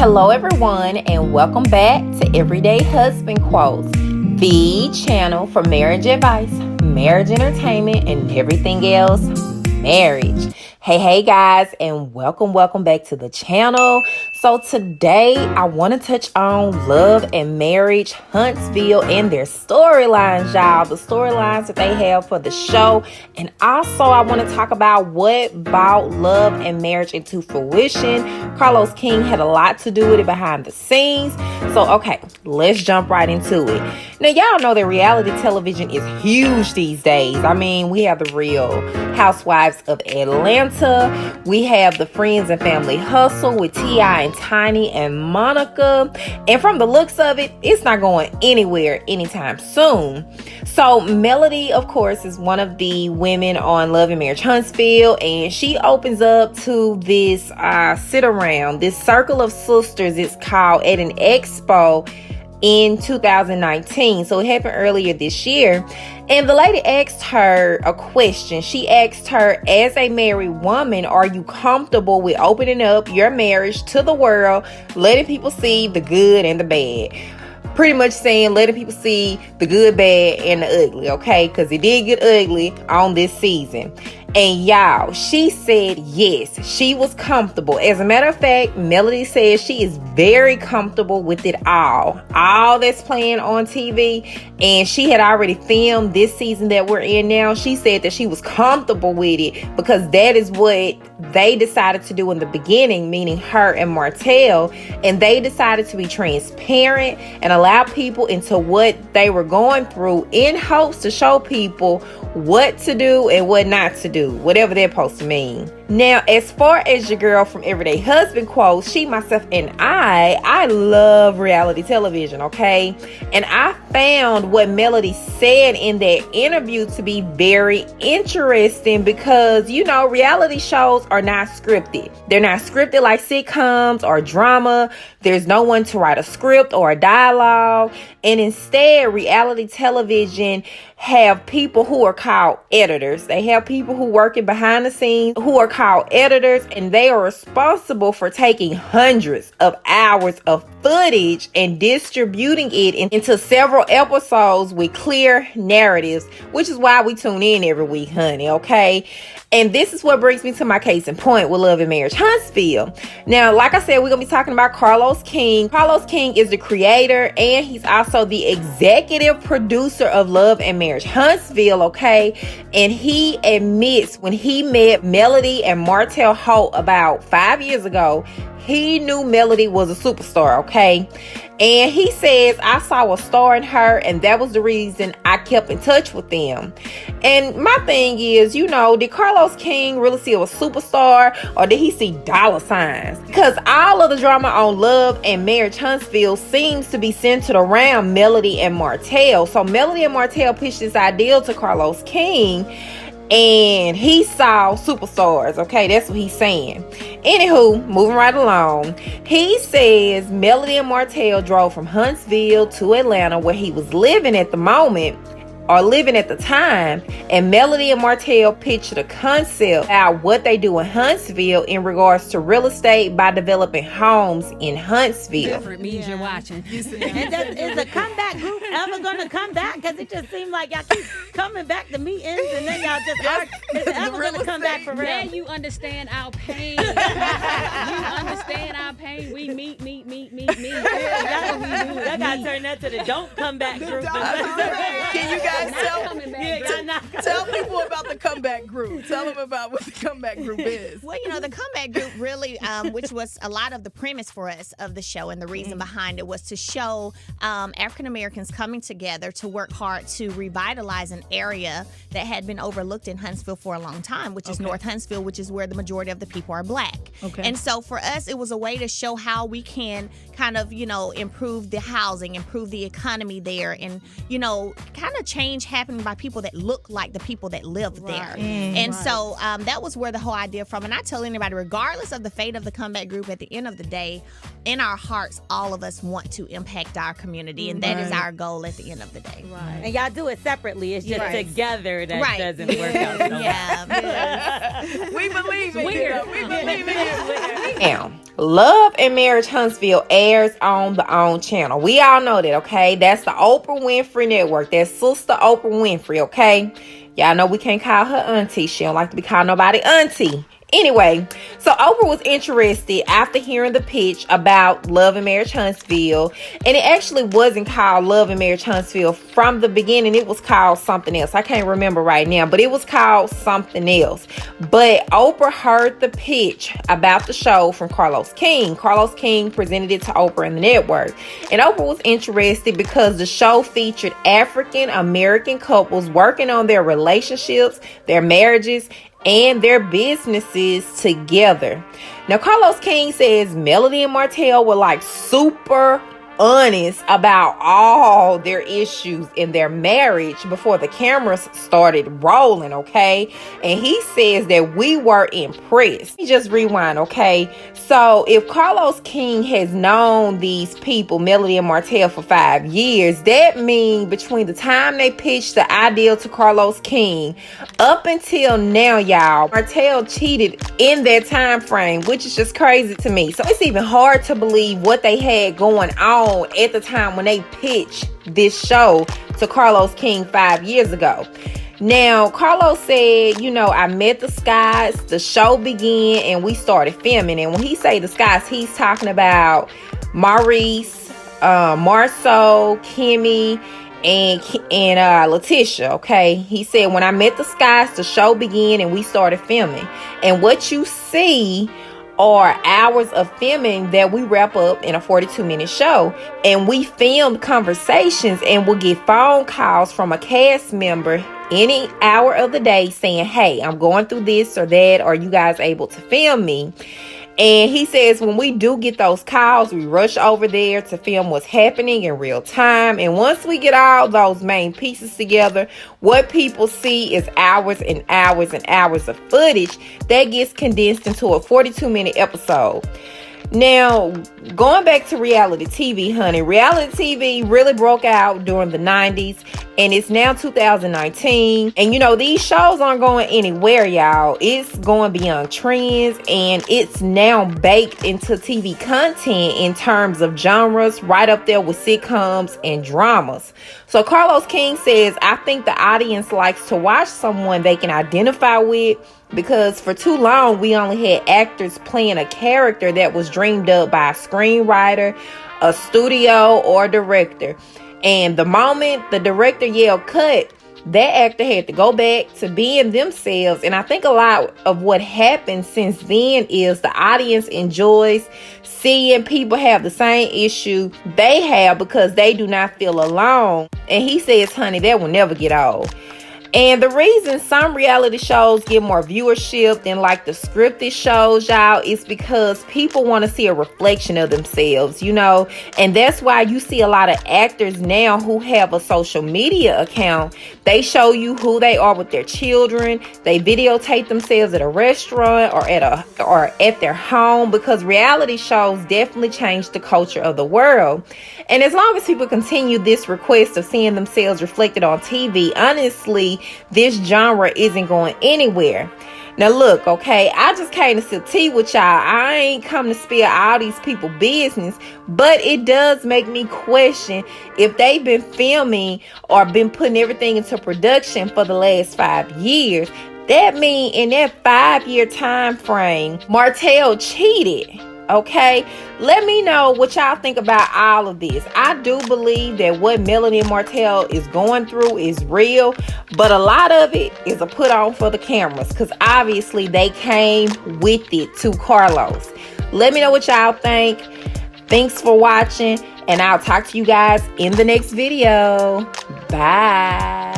Hello everyone, and welcome back to Everyday Husband Quotes, the channel for marriage advice, marriage entertainment, and everything else marriage. Hey guys, and welcome back to the channel. So today I want to touch on Love and Marriage Huntsville and their storylines, y'all. The storylines that they have for the show. And also I want to talk about what brought Love and Marriage into fruition. Carlos King had a lot to do with it behind the scenes. So okay, let's jump right into it. Now y'all know that reality television is huge these days. I mean, we have the Real Housewives of Atlanta. We have the Friends and Family Hustle with T.I. and Tiny and Monica. And from the looks of it, it's not going anywhere anytime soon. So Melody, of course, is one of the women on Love and Marriage Huntsville. And she opens up to this sit around, this circle of sisters, it's called, at an expo in 2019. So it happened earlier this year. And the lady asked her a question. She asked her, as a married woman, are you comfortable with opening up your marriage to the world, letting people see the good and the bad? Pretty much saying letting people see the good, bad, and the ugly, okay? Because it did get ugly on this season. And y'all, she said yes, she was comfortable. As a matter of fact, Melody says she is very comfortable with it all that's playing on TV. And she had already filmed this season that we're in now. She said that she was comfortable with it because that is what they decided to do in the beginning, meaning her and Martell. And they decided to be transparent and allow people into what they were going through in hopes to show people what to do and what not to do, whatever they're supposed to mean. Now, as far as your girl from Everyday Husband Quotes, she, myself, and I love reality television, okay? And I found what Melody said in that interview to be very interesting because, you know, reality shows are not scripted. They're not scripted like sitcoms or drama. There's no one to write a script or a dialogue. And instead, reality television have people who are called editors. They have people who working behind the scenes who are called editors, and they are responsible for taking hundreds of hours of footage and distributing it into several episodes with clear narratives, which is why we tune in every week, honey, okay? And this is what brings me to my case in point with Love and Marriage Huntsville. Now, like I said, we're going to be talking about Carlos King. Carlos King is the creator, and he's also the executive producer of Love and Marriage Huntsville, okay? And he admits when he met Melody and Martell Holt about 5 years ago, he knew Melody was a superstar, okay? And he says, I saw a star in her, and that was the reason I kept in touch with them. And my thing is, you know, did Carlos King really see a superstar, or did he see dollar signs? Because all of the drama on Love and Marriage Huntsville seems to be centered around Melody and Martell. So Melody and Martell pitched this idea to Carlos King, and he saw superstars, okay? That's what he's saying. Anywho, moving right along. He says Melody and Martell drove from Huntsville to Atlanta, where he was living at the moment, or living at the time, and Melody and Martell pitched a concept about what they do in Huntsville in regards to real estate by developing homes in Huntsville. Different means you're watching. Is the comeback group ever going to come back? Because it just seems like y'all keep coming back to meetings and then y'all just argue. Is it ever going to come back for real? Now you understand our pain. You understand our pain. We meet. That's what we do. Y'all got to turn that to the don't come back group. Can you guys tell people about the comeback group? Tell them about what the comeback group is. Well, you know, the comeback group really, which was a lot of the premise for us of the show, and the reason behind it was to show African Americans coming together to work hard to revitalize an area that had been overlooked in Huntsville for a long time, which is North Huntsville, which is where the majority of the people are Black. Okay. And so for us, it was a way to show how we can kind of, you know, improve the housing, improve the economy there, and, you know, kind of change happening by people that look like the people that live there. And so that was where the whole idea from. And I tell anybody, regardless of the fate of the comeback group, at the end of the day, in our hearts, all of us want to impact our community, and that is our goal at the end of the day. And y'all do it separately. It's just together that doesn't work out so well. We believe in you. We believe in you. Now, Love and Marriage Huntsville airs on the OWN channel. We all know that, okay? That's the Oprah Winfrey Network. That's Sister Oprah Winfrey, okay? Y'all know we can't call her auntie. She don't like to be called nobody auntie. Anyway, so Oprah was interested after hearing the pitch about Love and Marriage Huntsville. And it actually wasn't called Love and Marriage Huntsville from the beginning. It was called something else. I can't remember right now, but it was called something else. But Oprah heard the pitch about the show from Carlos King. Carlos King presented it to Oprah and the network. And Oprah was interested because the show featured African American couples working on their relationships, their marriages, and their businesses together. Now, Carlos King says Melody and Martell were like super honest about all their issues in their marriage before the cameras started rolling, okay? And he says that we were impressed. Let me just rewind, okay? So if Carlos King has known these people, Melody and Martell, for 5 years, that means between the time they pitched the idea to Carlos King up until now, y'all, Martell cheated in that time frame, which is just crazy to me. So it's even hard to believe what they had going on at the time when they pitched this show to Carlos King 5 years ago. Now, Carlos said, you know, I met the Scotts, the show began, and we started filming. And when he say the Scotts, he's talking about Maurice, Marceau, Kimmy, and Letitia, okay? He said, when I met the Scotts, the show began, and we started filming. And what you see are hours of filming that we wrap up in a 42-minute show. And we filmed conversations and we'll get phone calls from a cast member any hour of the day saying, hey, I'm going through this or that. Are you guys able to film me? And he says when we do get those calls, we rush over there to film what's happening in real time. And once we get all those main pieces together, what people see is hours and hours and hours of footage that gets condensed into a 42-minute episode. Now, going back to reality TV, honey, reality TV really broke out during the 90s, and it's now 2019. And, you know, these shows aren't going anywhere, y'all. It's going beyond trends, and it's now baked into TV content in terms of genres, right up there with sitcoms and dramas. So Carlos King says, I think the audience likes to watch someone they can identify with, because for too long we only had actors playing a character that was dreamed up by a screenwriter, a studio, or director. And the moment the director yelled cut, that actor had to go back to being themselves. And I think a lot of what happened since then is the audience enjoys seeing people have the same issue they have because they do not feel alone. And he says, honey, that will never get old. And the reason some reality shows get more viewership than like the scripted shows, y'all, is because people want to see a reflection of themselves, you know. And that's why you see a lot of actors now who have a social media account. They show you who they are with their children. They videotape themselves at a restaurant or at their home, because reality shows definitely change the culture of the world. And as long as people continue this request of seeing themselves reflected on TV, honestly, this genre isn't going anywhere. Now look, okay, I just came to sip tea with y'all. I ain't come to spill all these people business, but it does make me question if they've been filming or been putting everything into production for the last 5 years. That means in that 5-year time frame, Martell cheated. Okay, let me know what y'all think about all of this. I do believe that what Melody and Martell is going through is real, but a lot of it is a put on for the cameras, because obviously they came with it to Carlos. Let me know what y'all think. Thanks for watching, and I'll talk to you guys in the next video. Bye.